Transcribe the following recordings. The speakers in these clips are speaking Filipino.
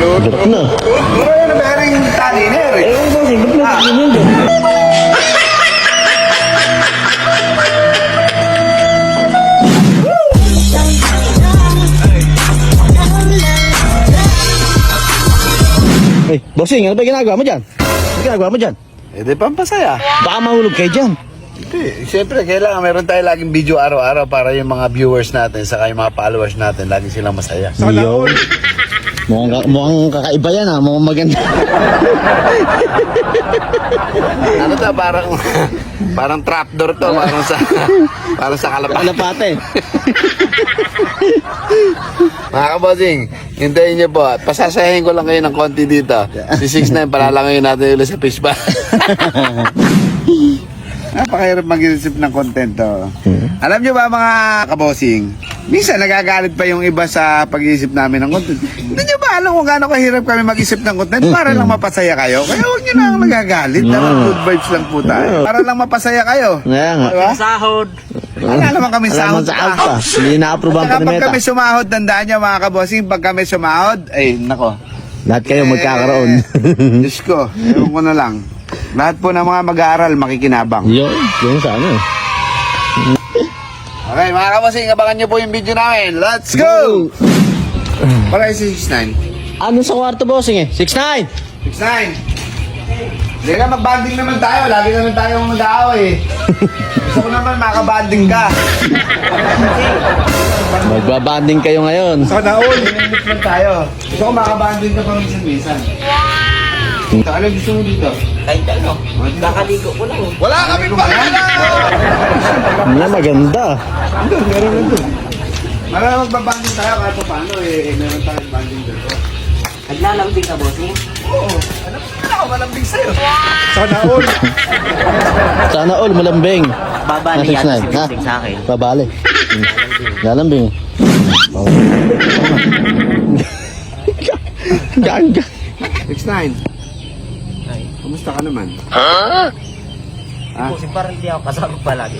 Gat na. Pero yan ang bearing tali na eh. Ewan ko, ba't may ganyan dyan? Eh, bossing, ano ba ginagawa mo dyan? Ano ginagawa mo dyan? Eh, di pampasaya. Baka mahulog kayo dyan. Hindi, siyempre, kailangan meron tayo laging video araw-araw para yung mga viewers natin, saka yung mga followers natin, lagi silang masaya. Yo. Mukhang kakaiba yan ha, mukhang maganda. Ano to, parang trapdoor to, parang sa kalapate. Kalapate. Mga kabosing, hintayin niyo po. Pasasayahin ko lang kayo ng konti dito. Si 6'9", palalangoyin natin ulit sa fish bar. Napakahirap mag-isip ng content to. Alam niyo ba mga kabosing, minsan nagagalit pa yung iba sa pag-iisip namin ng content. Hindi niyo ba alam kung gaano kahirap kami mag-isip ng content para lang mapasaya kayo? Kaya huwag niyo na ang nagagalit. Good vibes lang po tayo. Para lang mapasaya kayo. Kaya nga. Diba? Sahod. Wala naman kami Alam mo sahod sa pa. alta. Hindi na-approve ang Saka pag panimeta. kami sumahod, tandaan niyo mga kabosing, pag kami sumahod, ay nako. Lahat kayo magkakaroon. Diyos ko, ewan ko na lang. Lahat po ng mga mag-aaral makikinabang. Yun sa ano. Okay, mga kabosing, abangan niyo po yung video namin. Let's go! Para si 6'9". Ano sa kwarto, bossing eh? 6'9". 6'9". Hindi ka, mag-banding naman tayo. Lagi naman tayong mag-aaway. Gusto ko naman makabanding ka. Magbabanding kayo ngayon. Sana all. Minimit lang tayo. Gusto ko makabanding ka pang minsan-minsan. Wow! Ano gusto mo dito? Kahit ano. Kakaligo ko lang. Wala kami pakala! Ano, maganda. Doon, meron na doon. Marami magbabanding tayo kahit pa paano eh. Meron tayong banding dito. Naglalambing ka, bossing? Oo. Alam mo na ako malambing sa'yo. Sana all. Sana all malambing. Babali Ah, 6'9", yan si ha? bossing sa akin. Babali. Lalambing. Ganga. 6'9". Kumusta ka naman? Bossing, parang hindi ako kasama palagi.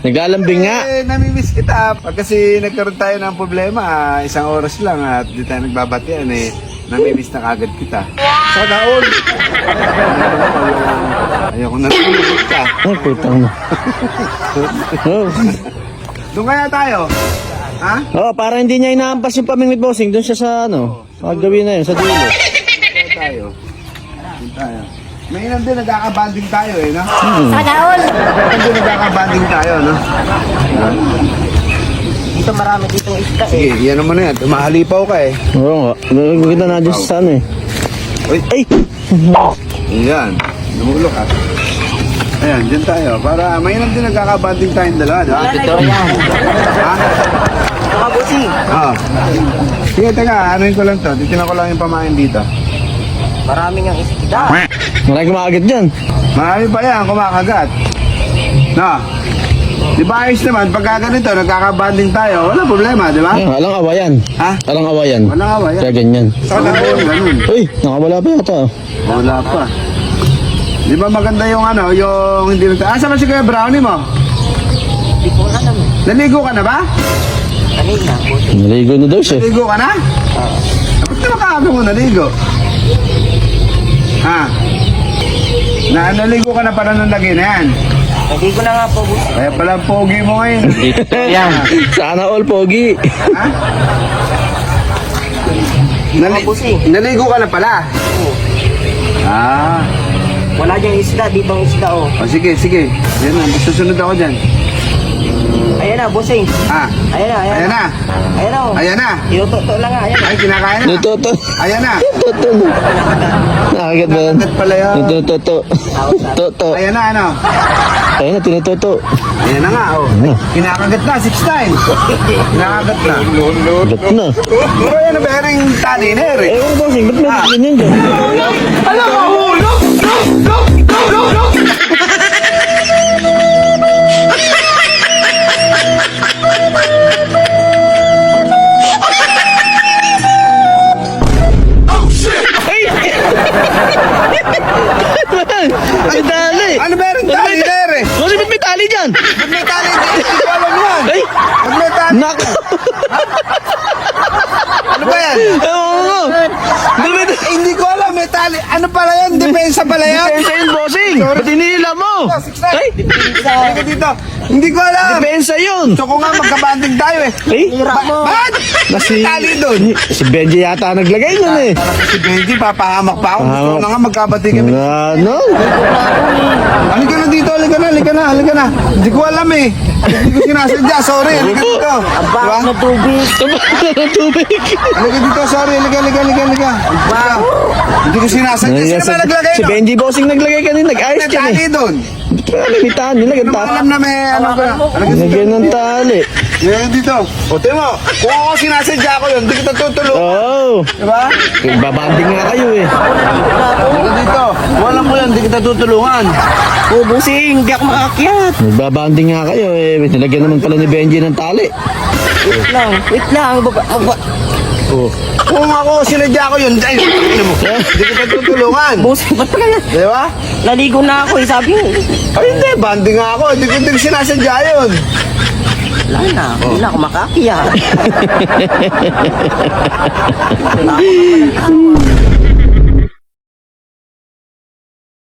Naglalambing nga. Eh, namimiss kita. Pag kasi nagkaroon tayo ng problema, 1 oras lang at di tayo nagbabatian eh. Namimiss na kagad kita. Sana all. Ayoko na tulog ka. Ay, putang na. Oh. Doon kaya tayo? Ha? Oh, para hindi niya inaampas yung pamingwit, bossing. Doon siya sa ano. Gagawin na yun, sa dulo. Kaya tayo. Doon tayo. Mainam din, nagkakabanding tayo eh, no? Sana all. Mainam din, nagkakabanding tayo, no? Dito marami ditong isda eh. Sige, yan naman na yan. Tumahalipaw ka eh. Oo nga. Gagawin na dyan sa ano eh. Uy, Ay! yan. Namulok ka. Ayan, dyan tayo. Para mainam din, nagkakabanding tayong dalawa, di ba? Totoo yan. Ha? Mga bossing, Oo. Sige, teka, anuin ko lang to. Titinan ko lang yung pamain dito. maraming ang isda. Marami kumakagat dyan. Marami pa yan, kumakagat. No? Di ba ayos naman, pagka ganito, nagkakabanding tayo, wala problema, di ba? Ayun, alang awayan. Ha? Alang awayan. Walang awayan. Kaya ganyan. Sana all, ganun. Uy, nakawala pa yata. Wala pa. Di ba maganda yung ano, yung hindi na... Asa ba si Kuya Brownie mo? Hindi ko alam. Naligo ka na ba? Kanina, bossing. Naligo na daw siya. Naligo ka na? Ba't naman kaabi mo naligo? Ha? Naligo ka na pala nung lagi na yan. Hindi ko na nga po, bossing. Kaya pala pogi mo ngayon. Yan. Sana all pogi. Ha? Naligo ka na pala? Ah. Wala diyang isda, di bang isda oh. O sige, sige. Yan na, susunod ako dyan. Ayan na, bossing. Ha? Ayan na, ayan, Ayan na. Ayan na oh. Ayan na. Tinuto lang nga, ayan na. Ay, kinakain na. Nutoto. Ayan na. Toto. Nakagat ba yan? Nakagat pala yan. Nutoto. Toto. Ayan na, ano? Ayun na, tinutoto. Ayan na nga, oh. Kinakagat na, 6 times. Kinakagat na. Gat na. Pero yan ang bearing tali na eh. Ewan ko, bossing, ba't may ganyan dyan? Alam mo, hulog! Hulog! May tali. Ano bearing tali na eh? Bossing, ba't may tali dyan? Ba't may tali na eh? Hindi ko alam yan. Ay! Ba't may tali? Nak! Ano ba yan? Ewan mo. Dumi- Hindi ko alam, may tali. Ano pala yan? Depensa pala yan? Depensa yun, bossing. Ba't hinihila mo? Ay, Halika dito. Hindi ko alam. depensa yun. Gusto ko nga magkabanding tayo eh. Ay, Ba't? kasi Tali doon. si Benji yata naglagay nun eh. Si Benji, papahamak pa ako. Gusto ko na nga magkabati kami. Ano? Halika na dito, halika na, halika na, halika na. Hindi ko alam eh. Hindi ko sinasadya, sorry. Halika dito. Diba? Na tubig. Tumakbo ng tubig. Halika dito, sorry. Halika, halika, halika, halika. Hindi ko sinasadya. Sino ba naglagay Si doon? Benji bossing naglagay kanina. Nag-ayos May yan tali eh. doon. Limitaan nila. Ano ba alam na may ano ka? Halika dito. Lagyan ng tali. Ngayon dito. O, tiyo mo. Kung ako sinasadya ko yun, hindi kita tutulong. Oo. Diba? Babanding nga kayo eh. Halika dito. Kung alam mo yan, hindi kita tutulungan. Oh, bossing, hindi ako makakyat. Nagbabanding nga kayo eh. Nilagyan naman pala ni Benji ng tali. Wait lang. Oh. Kung ako sinadya ko yun, ay, ano mo? Hindi kita tutulungan. Bossing, ba't pa kaya? Diba? Naligo na ako eh, sabi mo. Ay, hindi. Banding nga ako. Hindi ko sinasadya yun. Wala na, hindi na ako makakyat.